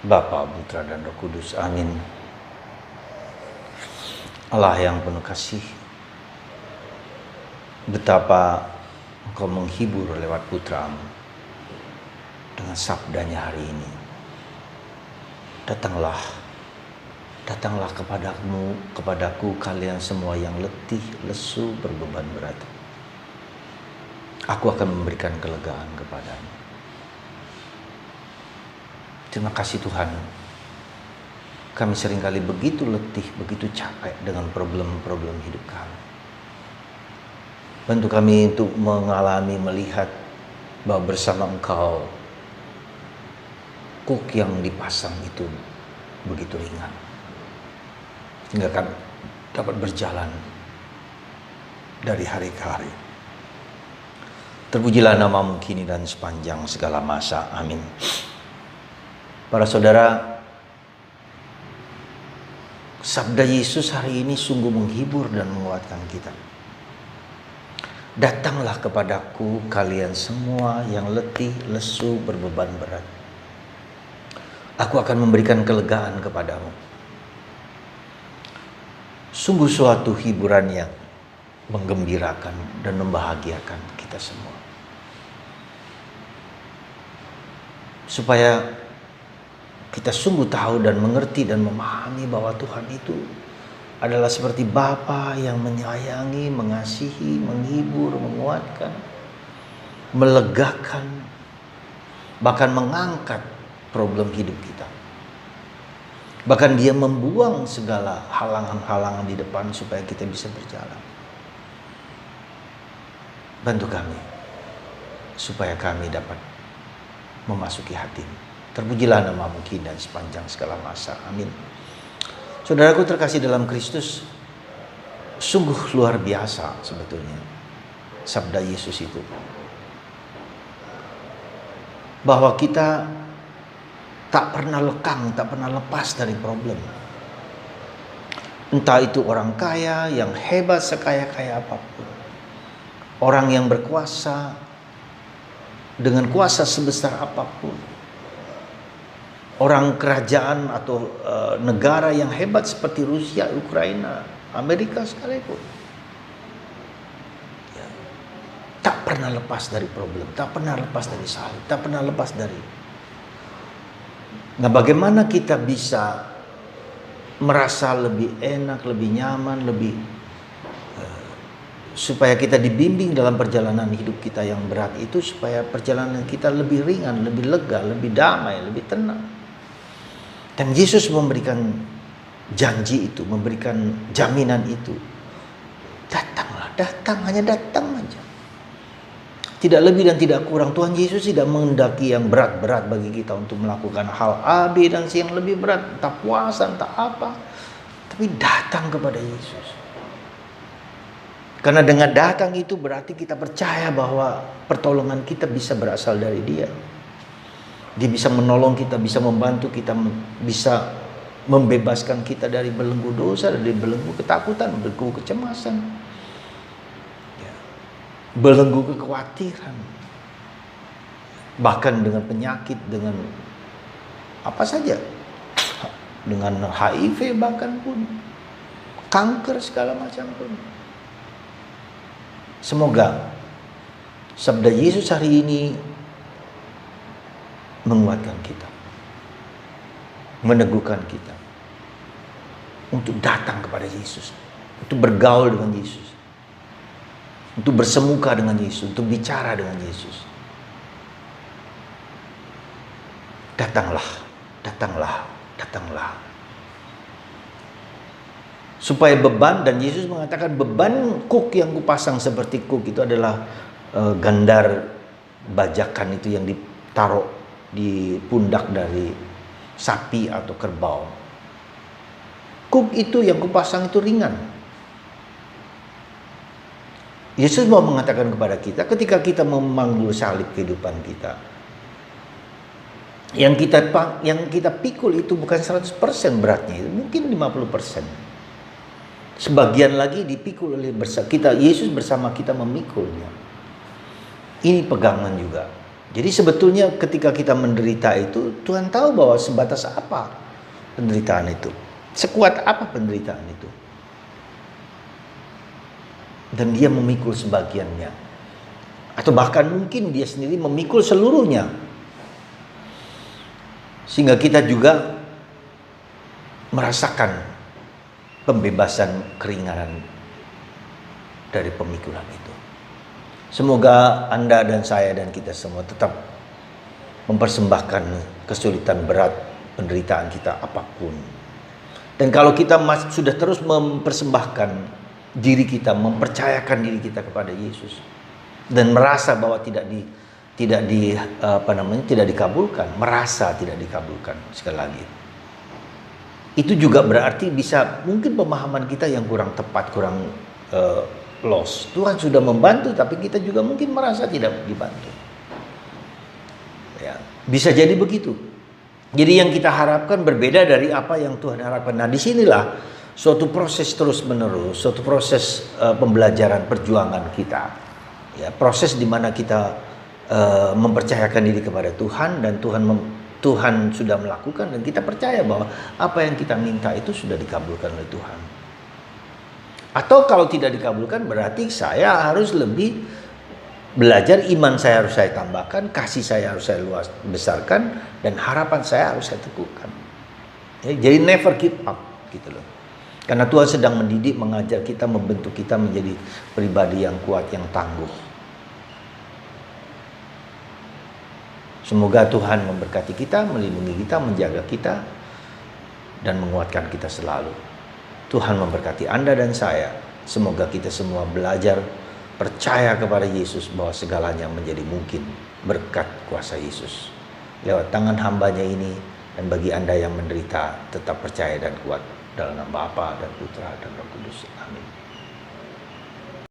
Bapa, Putra, dan Roh Kudus. Amin. Allah yang penuh kasih, betapa Engkau menghibur lewat Putra-Mu dengan sabdanya hari ini. Datanglah kepadaku kalian semua yang letih, lesu, berbeban berat. Aku akan memberikan kelegaan kepadamu. Terima kasih Tuhan. Kami seringkali begitu letih, begitu capek dengan problem-problem hidup kami. Bantu kami untuk mengalami, melihat bahwa bersama Engkau kuk yang dipasang itu begitu ringan, sehingga kami dapat berjalan dari hari ke hari. Terpujilah nama-Mu kini dan sepanjang segala masa. Amin. Para saudara, sabda Yesus hari ini sungguh menghibur dan menguatkan kita. Datanglah kepadaku kalian semua yang letih, lesu, berbeban berat. Aku akan memberikan kelegaan kepadamu. Sungguh suatu hiburan yang menggembirakan dan membahagiakan kita semua. Supaya kita sungguh tahu dan mengerti dan memahami bahwa Tuhan itu adalah seperti Bapa yang menyayangi, mengasihi, menghibur, menguatkan, melegakan, bahkan mengangkat problem hidup kita. Bahkan Dia membuang segala halangan-halangan di depan supaya kita bisa berjalan. Bantu kami supaya kami dapat memasuki hati-Mu. Terpujilah nama-Mu kini dan sepanjang segala masa. Amin. Saudaraku terkasih dalam Kristus, sungguh luar biasa sebetulnya sabda Yesus itu. Bahwa kita tak pernah lekang, tak pernah lepas dari problem. Entah itu orang kaya yang hebat sekaya-kaya apapun. Orang yang berkuasa dengan kuasa sebesar apapun. Orang kerajaan atau negara yang hebat seperti Rusia, Ukraina, Amerika sekalipun. Ya. Tak pernah lepas dari problem, tak pernah lepas dari salib, tak pernah lepas dari. Nah, bagaimana kita bisa merasa lebih enak, lebih nyaman, lebih supaya kita dibimbing dalam perjalanan hidup kita yang berat itu, supaya perjalanan kita lebih ringan, lebih lega, lebih damai, lebih tenang. Dan Yesus memberikan janji itu, memberikan jaminan itu. Datanglah, datang, hanya datang aja. Tidak lebih dan tidak kurang. Tuhan Yesus tidak menghendaki yang berat-berat bagi kita untuk melakukan hal A, B, dan C yang lebih berat. Entah puasa, entah apa. Tapi datang kepada Yesus. Karena dengan datang itu berarti kita percaya bahwa pertolongan kita bisa berasal dari Dia. Dia bisa menolong kita, bisa membantu kita, bisa membebaskan kita dari belenggu dosa, dari belenggu ketakutan, belenggu kecemasan, belenggu kekhawatiran, bahkan dengan penyakit, dengan apa saja, dengan HIV bahkan pun, kanker segala macam pun. Semoga sabda Yesus hari ini menguatkan kita, meneguhkan kita untuk datang kepada Yesus, untuk bergaul dengan Yesus, untuk bersemuka dengan Yesus, untuk bicara dengan Yesus. Datanglah, datanglah, datanglah. Supaya beban, dan Yesus mengatakan beban kuk yang kupasang seperti kuk itu adalah gandar bajakan itu yang ditaruh di pundak dari sapi atau kerbau. Kuk itu yang kupasang itu ringan. Yesus mau mengatakan kepada kita, ketika kita memanggul salib kehidupan kita, yang kita pikul itu bukan 100% beratnya, itu mungkin 50%. Sebagian lagi dipikul oleh kita. Yesus bersama kita memikulnya. Ini pegangan juga. Jadi sebetulnya ketika kita menderita itu, Tuhan tahu bahwa sebatas apa penderitaan itu. Sekuat apa penderitaan itu. Dan dia memikul sebagiannya. Atau bahkan mungkin dia sendiri memikul seluruhnya. Sehingga kita juga merasakan pembebasan keringanan dari pemikulan itu. Semoga Anda dan saya dan kita semua tetap mempersembahkan kesulitan berat penderitaan kita apapun. Dan kalau kita sudah terus mempersembahkan diri kita, mempercayakan diri kita kepada Yesus dan merasa bahwa tidak dikabulkan, merasa tidak dikabulkan sekali lagi. Itu juga berarti bisa mungkin pemahaman kita yang kurang tepat, kurang loss. Tuhan sudah membantu tapi kita juga mungkin merasa tidak dibantu. Ya, bisa jadi begitu. Jadi yang kita harapkan berbeda dari apa yang Tuhan harapkan. Nah, disinilah suatu proses terus menerus, suatu proses pembelajaran perjuangan kita. Ya, proses di mana kita mempercayakan diri kepada Tuhan dan Tuhan sudah melakukan dan kita percaya bahwa apa yang kita minta itu sudah dikabulkan oleh Tuhan. Atau kalau tidak dikabulkan berarti saya harus lebih belajar, iman saya harus saya tambahkan, kasih saya harus saya luas besarkan, dan harapan saya harus saya teguhkan. Ya, jadi never give up gitu loh. Karena Tuhan sedang mendidik, mengajar kita, membentuk kita menjadi pribadi yang kuat, yang tangguh. Semoga Tuhan memberkati kita, melindungi kita, menjaga kita, dan menguatkan kita selalu. Tuhan memberkati Anda dan saya. Semoga kita semua belajar percaya kepada Yesus bahwa segalanya menjadi mungkin berkat kuasa Yesus. Lewat tangan hambanya ini, dan bagi Anda yang menderita, tetap percaya dan kuat dalam nama Bapa dan Putra dan Roh Kudus. Amin.